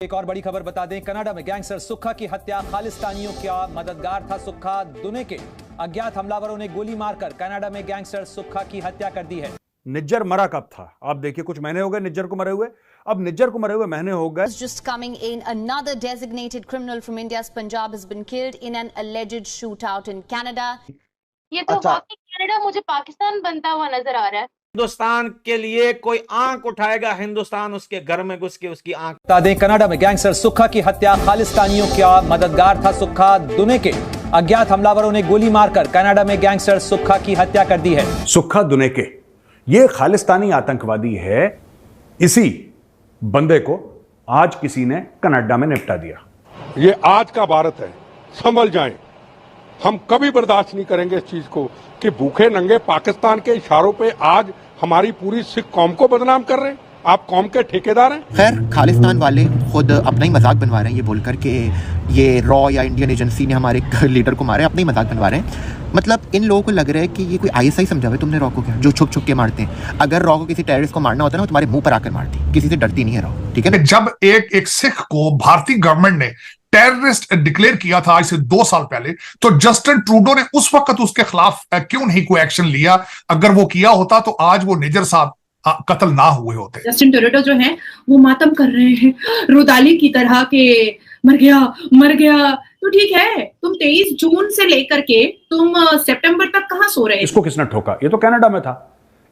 एक और बड़ी खबर बता दें, कनाडा में गैंगस्टर सुक्खा की हत्या, खालिस्तानियों का मददगार था सुक्खा। दुने के अज्ञात हमलावरों ने गोली मारकर कनाडा में गैंगस्टर सुक्खा की हत्या कर दी है। निज्जर मरा कब था? आप देखिए, कुछ महीने हो गए निज्जर को मरे हुए। अब निज्जर को मरे हुए महीने हो गए। Just coming in, another designated criminal from India's Punjab has been killed in an alleged shootout in Canada. ये तो वाकई कनाडा मुझे पाकिस्तान बनता हुआ नजर आ रहा है। हिंदुस्तान के लिए कोई आंख उठाएगा, हिंदुस्तान उसके घर में घुस के उसकी आंख। बता दें, कनाडा में गैंगस्टर सुक्खा की हत्या, खालिस्तानियों का मददगार था सुक्खा। दुने के अज्ञात हमलावरों ने गोली मारकर कनाडा में गैंगस्टर सुक्खा की हत्या कर दी है। सुक्खा दुने के ये खालिस्तानी आतंकवादी है। इसी बंदे को आज किसी ने कनाडा में निपटा दिया। ये आज का भारत है, संभल जाएं। हम कभी बर्दाश्त नहीं करेंगे इस चीज को कि भूखे नंगे पाकिस्तान के इशारों पे आज हमारी पूरी सिख कौम को बदनाम कर रहे हैं। आप कौम के ठेकेदार हैं। खैर, खालिस्तान वाले खुद अपना ही मजाक बनवा रहे हैं ये बोलकर कि ये रॉ या इंडियन एजेंसी ने हमारे लीडर को मारा है। अपना ही मजाक बनवा रहे हैं। मतलब इन लोगों को लग रहा है कि ये कोई आईएसआई समझा हुआ तुमने रॉ को, क्या जो छुप छुप के मारते हैं। अगर रॉ को किसी टेररिस्ट को मारना होता है ना, तुम्हारे मुंह पर आकर मारती, किसी से डरती नहीं है रॉ, ठीक है ना। जब एक सिख को भारतीय गवर्नमेंट ने टेररिस्ट डिक्लेयर किया था आज से 2 साल पहले, तो जस्टिन ट्रूडो ने उस वक्त उसके खिलाफ क्यों नहीं कोई एक्शन लिया? अगर वो किया होता तो आज वो निज्जर साहब कत्ल ना हुए होते। जस्टिन ट्रूडो जो है वो मातम कर रहे हैं रुदाली की तरह के, मर गया। तो ठीक है, तुम 23 जून से लेकर के तुम सितंबर तक कहां सो रहे? इसको किसने ठोका? ये तो कनाडा में था।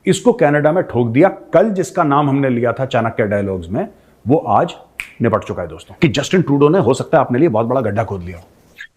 इसको कनाडा में ठोक दिया। कल जिसका नाम हमने लिया था चाणक्य डायलॉग्स में, वो आज निपट चुका है दोस्तों। कि जस्टिन ट्रूडो ने हो सकता है अपने लिए बहुत बड़ा गड्ढा खोद लिया।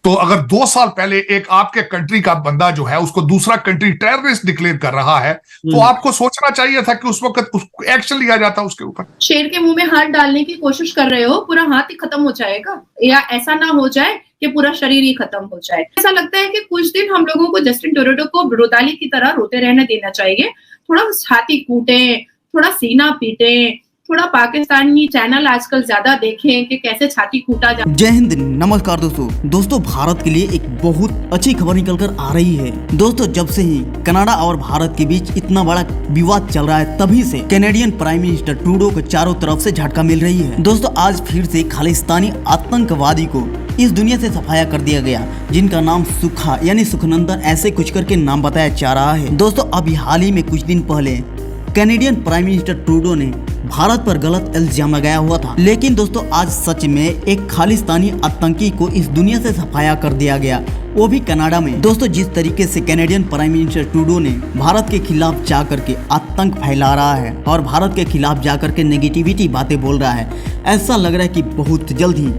तो अगर 2 साल पहले एक आपके कंट्री का बंदा जो है उसको दूसरा कंट्री टेररिस्ट डिक्लेयर कर रहा है, तो आपको सोचना चाहिए था कि उस वक्त एक्शन लिया जाता उसके ऊपर। शेर के मुंह में हाथ डालने की कोशिश कर रहे हो, पूरा हाथ ही खत्म हो जाएगा, या ऐसा ना हो जाए कि पूरा शरीर ही खत्म हो जाए। ऐसा लगता है कि कुछ दिन हम लोगों को जस्टिन ट्रूडो को रुदाली की तरह रोते रहने देना चाहिए। थोड़ा छाती कूटे, थोड़ा सीना पीटे, थोड़ा पाकिस्तानी चैनल आजकल ज्यादा देखें कि कैसे छाती कूटा जाए। जय हिंद, नमस्कार दोस्तों भारत के लिए एक बहुत अच्छी खबर निकल कर आ रही है। दोस्तों, जब से ही कनाडा और भारत के बीच इतना बड़ा विवाद चल रहा है, तभी से कैनेडियन प्राइम मिनिस्टर ट्रूडो को चारों तरफ से झटका मिल रही है। दोस्तों, आज फिर से खालिस्तानी आतंकवादी को इस दुनिया से सफाया कर दिया गया, जिनका नाम सुक्खा यानी सुखनंदन ऐसे कुछ करके नाम बताया जा रहा है। दोस्तों, अभी हाल ही में कुछ दिन पहले कैनेडियन प्राइम मिनिस्टर ट्रूडो ने भारत पर गलत इल्जाम लगाया हुआ था, लेकिन दोस्तों आज सच में एक खालिस्तानी आतंकी को इस दुनिया से सफाया कर दिया गया, वो भी कनाडा में। दोस्तों, जिस तरीके से कैनेडियन प्राइम मिनिस्टर ट्रूडो ने भारत के खिलाफ जाकर के आतंक फैला रहा है और भारत के खिलाफ जाकर के नेगेटिविटी बातें बोल रहा है, ऐसा लग रहा है कि बहुत जल्द ही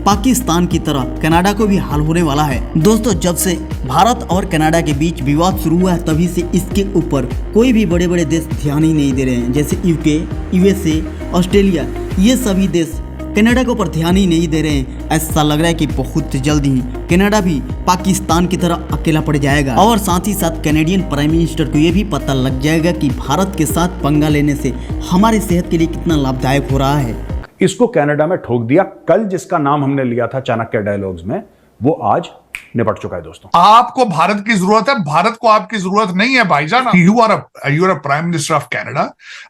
पाकिस्तान की तरह कनाडा को भी हाल होने वाला है। दोस्तों, जब से भारत और कनाडा के बीच विवाद शुरू हुआ है, तभी से इसके ऊपर कोई भी बड़े बड़े देश ध्यान ही नहीं दे रहे हैं। जैसे यूके, यूएसए, ऑस्ट्रेलिया, ये सभी देश कनाडा के ऊपर ध्यान ही नहीं दे रहे हैं। ऐसा लग रहा है कि बहुत जल्द ही कनाडा भी पाकिस्तान की तरह अकेला पड़ जाएगा और साथ ही साथ कैनेडियन प्राइम मिनिस्टर को ये भी पता लग जाएगा कि भारत के साथ पंगा लेने से हमारे सेहत के लिए कितना लाभदायक हो रहा है। इसको कनाडा में ठोक दिया। कल जिसका नाम हमने लिया था चाणक्य डायलॉग्स में, वो आज निपट चुका है दोस्तों। आपको भारत की जरूरत है, भारत को आपकी जरूरत नहीं है भाईजान। You are a prime minister of Canada.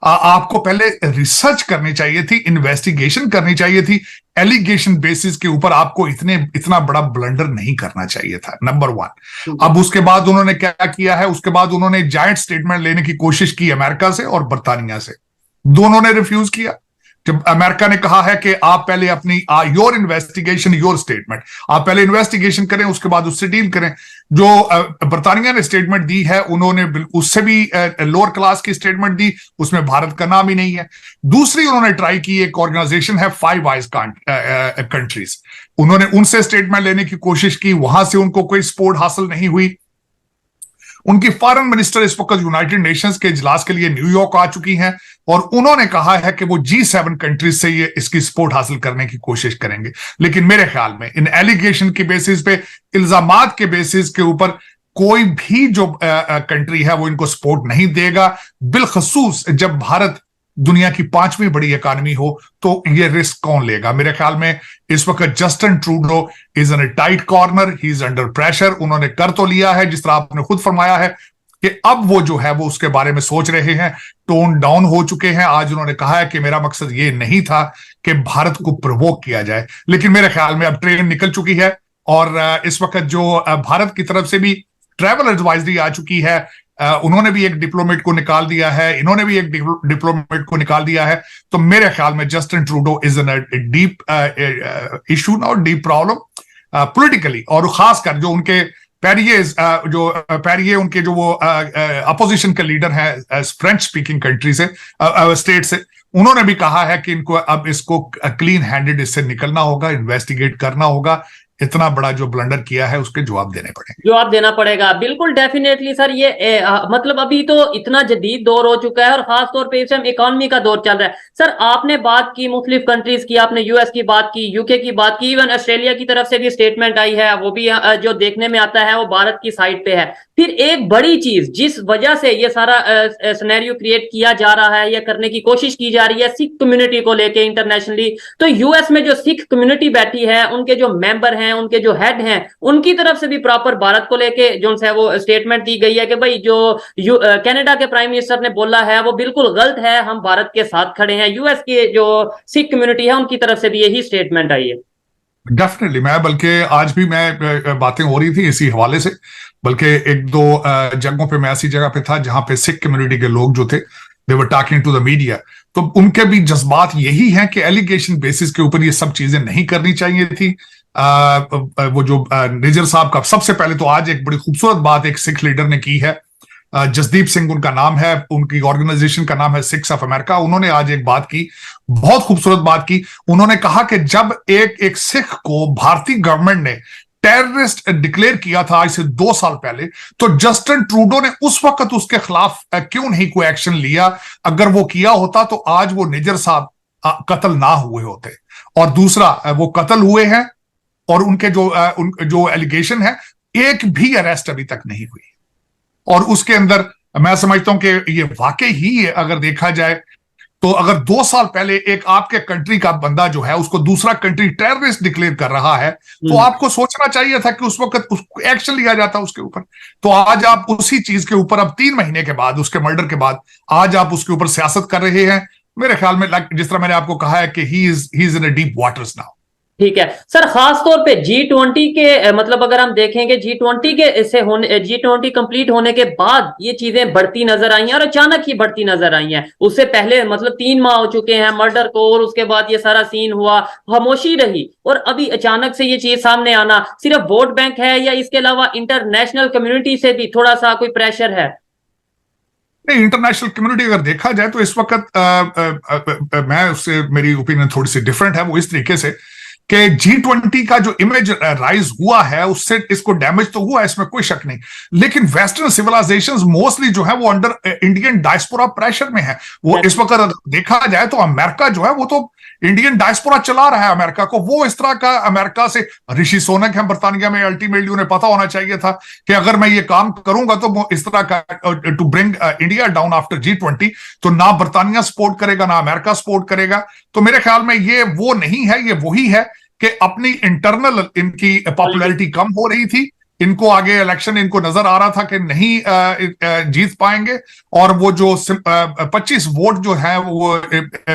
आपको पहले रिसर्च करनी चाहिए थी, इन्वेस्टिगेशन करनी चाहिए थी। एलिगेशन बेसिस के ऊपर आपको इतना बड़ा ब्लंडर नहीं करना चाहिए था, नंबर 1। अब उसके बाद उन्होंने क्या किया है? उसके बाद उन्होंने जायंट स्टेटमेंट लेने की कोशिश की अमेरिका से और बर्तानिया से। दोनों ने रिफ्यूज किया। जब अमेरिका ने कहा है कि आप पहले अपनी योर इन्वेस्टिगेशन योर स्टेटमेंट, आप पहले इन्वेस्टिगेशन करें, उसके बाद उससे डील करें। जो बर्तानिया ने स्टेटमेंट दी है, उन्होंने उससे भी लोअर क्लास की स्टेटमेंट दी, उसमें भारत का नाम ही नहीं है। दूसरी उन्होंने ट्राई की, एक ऑर्गेनाइजेशन है फाइव आइज कंट्रीज, उन्होंने उनसे स्टेटमेंट लेने की कोशिश की, वहां से उनको कोई सपोर्ट हासिल नहीं हुई। उनकी फॉरेन मिनिस्टर इस वक्त यूनाइटेड नेशंस के इजलास के लिए न्यूयॉर्क आ चुकी हैं और उन्होंने कहा है कि वो G7 कंट्रीज से ये इसकी सपोर्ट हासिल करने की कोशिश करेंगे। लेकिन मेरे ख्याल में इन एलिगेशन की बेसिस पे, इल्जामात के बेसिस के ऊपर कोई भी जो कंट्री है वो इनको सपोर्ट नहीं देगा। बिलखसूस जब भारत दुनिया की 5वीं बड़ी इकॉनमी हो, तो ये रिस्क कौन लेगा? मेरे ख्याल में इस वक्त Justin Trudeau is in a tight corner, he is under pressure. उन्होंने कर तो लिया है, जिस तरह आपने खुद फरमाया है, कि अब वो जो है वो उसके बारे में सोच रहे हैं, टोन डाउन हो चुके हैं। आज उन्होंने कहा है कि मेरा मकसद ये नहीं था कि भारत को प्रोवोक किया जाए, लेकिन मेरे ख्याल में अब ट्रेन निकल चुकी है और इस वक्त जो भारत की तरफ से भी ट्रैवल एडवाइजरी आ चुकी है, उन्होंने भी एक डिप्लोमेट को निकाल दिया है, इन्होंने भी एक डिप्लोमेट को निकाल दिया है। तो मेरे ख्याल में Justin Trudeau is in deep issue now, deep problem politically, और खासकर जो उनके पैरिये उनके जो वो अपोजिशन के लीडर हैं फ्रेंच स्पीकिंग कंट्री से, स्टेट से, उन्होंने भी कहा है कि इनको अब इसको क्लीन हैंडेड इससे निकलना होगा, इन्वेस्टिगेट करना होगा। इतना बड़ा जो ब्लंडर किया है उसके जवाब देने पड़ेंगे, जवाब देना पड़ेगा। बिल्कुल डेफिनेटली सर, ये मतलब अभी तो इतना जदीद दौर हो चुका है और खास तौर पे इस टाइम इकोनॉमी का दौर चल रहा है। सर आपने बात की मुख्तलिफ कंट्रीज की, आपने यूएस की बात की, यूके की बात की, इवन ऑस्ट्रेलिया की तरफ से भी स्टेटमेंट आई है, वो भी जो देखने में आता है वो भारत की साइड पे है। फिर एक बड़ी चीज जिस वजह से ये सारा सिनेरियो क्रिएट किया जा रहा है या करने की कोशिश की जा रही है सिख कम्युनिटी को लेके इंटरनेशनली, तो यूएस में जो सिख कम्युनिटी बैठी है, उनके जो मेंबर हैं, उनके जो हेड हैं, उनकी तरफ से भी प्रॉपर भारत को लेके जो है वो स्टेटमेंट दी गई है कि भाई जो कनाडा के प्राइम मिनिस्टर ने बोला है वो बिल्कुल गलत है, हम भारत के साथ खड़े हैं। यूएस के जो सिख कम्युनिटी है उनकी तरफ से भी यही स्टेटमेंट आई है। डेफिनेटली, मैं बल्कि आज भी मैं बातें हो रही थी इसी हवाले से, बल्कि एक दो जगहों पे मैं ऐसी जगह पे था जहां पे सिख कम्युनिटी के लोग जो थे they were talking to the media, तो उनके भी जज्बात यही हैं कि एलिगेशन बेसिस के ऊपर ये सब चीजें नहीं करनी चाहिए थी। वो जो निजर साहब का, सबसे पहले तो आज एक बड़ी खूबसूरत बात एक सिख लीडर ने की है, जसदीप सिंह उनका नाम है, उनकी ऑर्गेनाइजेशन का नाम है सिख्स ऑफ अमेरिका। उन्होंने आज एक बात की, बहुत खूबसूरत बात की। उन्होंने कहा कि जब एक सिख को भारतीय गवर्नमेंट ने टेररिस्ट डिक्लेयर किया था आज से 2 साल पहले, तो जस्टिन ट्रूडो ने उस वक्त उसके खिलाफ क्यों नहीं कोई एक्शन लिया? अगर वो किया होता तो आज वो निजर साहब कत्ल ना हुए होते। और दूसरा, वो कत्ल हुए हैं और उनके जो एलिगेशन है, एक भी अरेस्ट अभी तक नहीं हुई। और उसके अंदर मैं समझता हूं कि ये वाकई ही अगर देखा जाए तो अगर 2 साल पहले एक आपके कंट्री का बंदा जो है उसको दूसरा कंट्री टेररिस्ट डिक्लेयर कर रहा है, तो आपको सोचना चाहिए था कि उस वक्त एक्शन लिया जाता उसके ऊपर। तो आज आप उसी चीज के ऊपर अब 3 महीने के बाद, उसके मर्डर के बाद, आज आप उसके ऊपर सियासत कर रहे हैं। मेरे ख्याल में जिस तरह मैंने आपको कहा है कि he is in a deep waters now. ठीक है सर, खास तौर पे G20 के मतलब अगर हम देखेंगे G20 कंप्लीट होने के बाद ये चीजें बढ़ती नजर आई हैं और अचानक ही बढ़ती नजर आई हैं। उससे पहले मतलब 3 माह हो चुके हैं मर्डर को, और उसके बाद ये सारा सीन हुआ, खामोशी रही, और अभी अचानक से ये चीज सामने आना सिर्फ वोट बैंक है या इसके अलावा इंटरनेशनल कम्युनिटी से भी थोड़ा सा कोई प्रेशर है? नहीं, इंटरनेशनल कम्युनिटी अगर देखा जाए तो इस वक्त मैं उससे, मेरी ओपिनियन थोड़ी सी डिफरेंट है। वो इस तरीके से कि G20 का जो इमेज राइज हुआ है उससे इसको डैमेज तो हुआ है, इसमें कोई शक नहीं, लेकिन वेस्टर्न सिविलाइजेशंस मोस्टली जो है वो अंडर इंडियन डायस्पोरा प्रेशर में है। वो इस वक्त देखा जाए तो अमेरिका जो है वो तो इंडियन डायस्पोरा चला रहा है अमेरिका को। वो इस तरह का अमेरिका से, ऋषि सुनक है बर्तानिया में, अल्टीमेटली उन्हें पता होना चाहिए था कि अगर मैं ये काम करूंगा तो इस तरह का to bring India down after G20, तो ना बर्तानिया सपोर्ट करेगा ना अमेरिका सपोर्ट करेगा। तो मेरे ख्याल में ये वो नहीं है, ये वही है कि अपनी इंटरनल इनकी पॉपुलैरिटी कम हो रही थी, इनको आगे इलेक्शन इनको नजर आ रहा था कि नहीं जीत पाएंगे, और वो जो 25 वोट जो है वो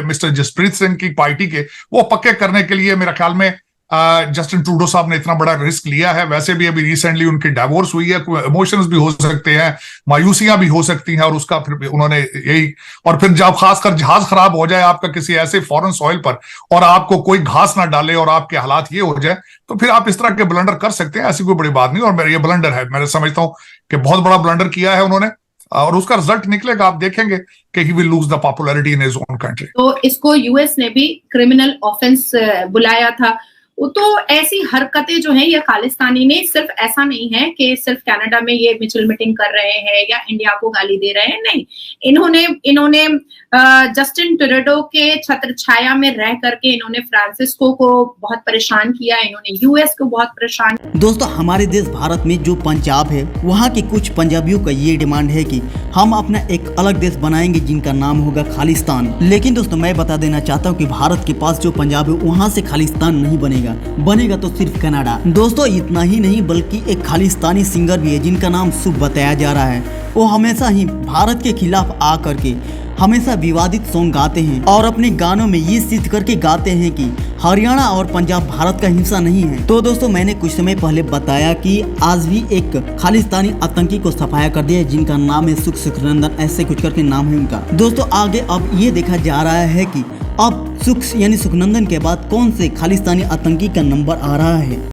मिस्टर जसप्रीत सिंह की पार्टी के वो पक्के करने के लिए मेरे ख्याल में जस्टिन ट्रूडो साहब ने इतना बड़ा रिस्क लिया है। वैसे भी अभी रिसेंटली उनकी डाइवोर्स हुई है, इमोशंस भी हो सकते हैं, मायूसियां भी हो सकती हैं, और उसका फिर उन्होंने यही, और फिर जब खासकर जहाज खराब हो जाए आपका किसी ऐसे फॉरेन सॉइल पर और आपको कोई घास ना डाले और आपके हालात ये हो जाए, तो फिर आप इस तरह के ब्लंडर कर सकते हैं। ऐसी कोई बड़ी बात नहीं, और मेरा ये ब्लंडर है, मैं समझता हूं कि बहुत बड़ा ब्लंडर किया है उन्होंने, और उसका रिजल्ट निकलेगा, आप देखेंगे कि he will lose the popularity in his own country. तो इसको यूएस ने भी क्रिमिनल ऑफेंस बुलाया था। तो ऐसी हरकतें जो हैं ये खालिस्तानी ने, सिर्फ ऐसा नहीं है कि सिर्फ कनाडा में ये मिचल मीटिंग कर रहे हैं या इंडिया को गाली दे रहे हैं, नहीं, इन्होंने जस्टिन ट्रूडो के छत्र छाया में रह करके इन्होंने फ्रांसिस्को को बहुत परेशान किया, इन्होंने यूएस को बहुत परेशान किया। दोस्तों, हमारे देश भारत में जो पंजाब है, वहाँ के कुछ पंजाबियों का ये डिमांड है कि हम अपना एक अलग देश बनाएंगे जिनका नाम होगा खालिस्तान। लेकिन दोस्तों, मैं बता देना चाहता हूँ कि भारत के पास जो पंजाब है वहाँ से खालिस्तान नहीं बनेगा तो सिर्फ कनाडा। दोस्तों, इतना ही नहीं बल्कि एक खालिस्तानी सिंगर भी है जिनका नाम शुभ बताया जा रहा है, वो हमेशा ही भारत के खिलाफ आ करके हमेशा विवादित सॉन्ग गाते हैं और अपने गानों में ये सिद्ध करके गाते हैं कि हरियाणा और पंजाब भारत का हिस्सा नहीं है। तो दोस्तों मैंने कुछ समय पहले बताया कि आज भी एक खालिस्तानी आतंकी को सफाया कर दिया है जिनका नाम है सुखनंदन, ऐसे कुछ करके नाम है उनका। दोस्तों आगे अब ये देखा जा रहा है कि अब सुखनंदन के बाद कौन से खालिस्तानी आतंकी का नंबर आ रहा है।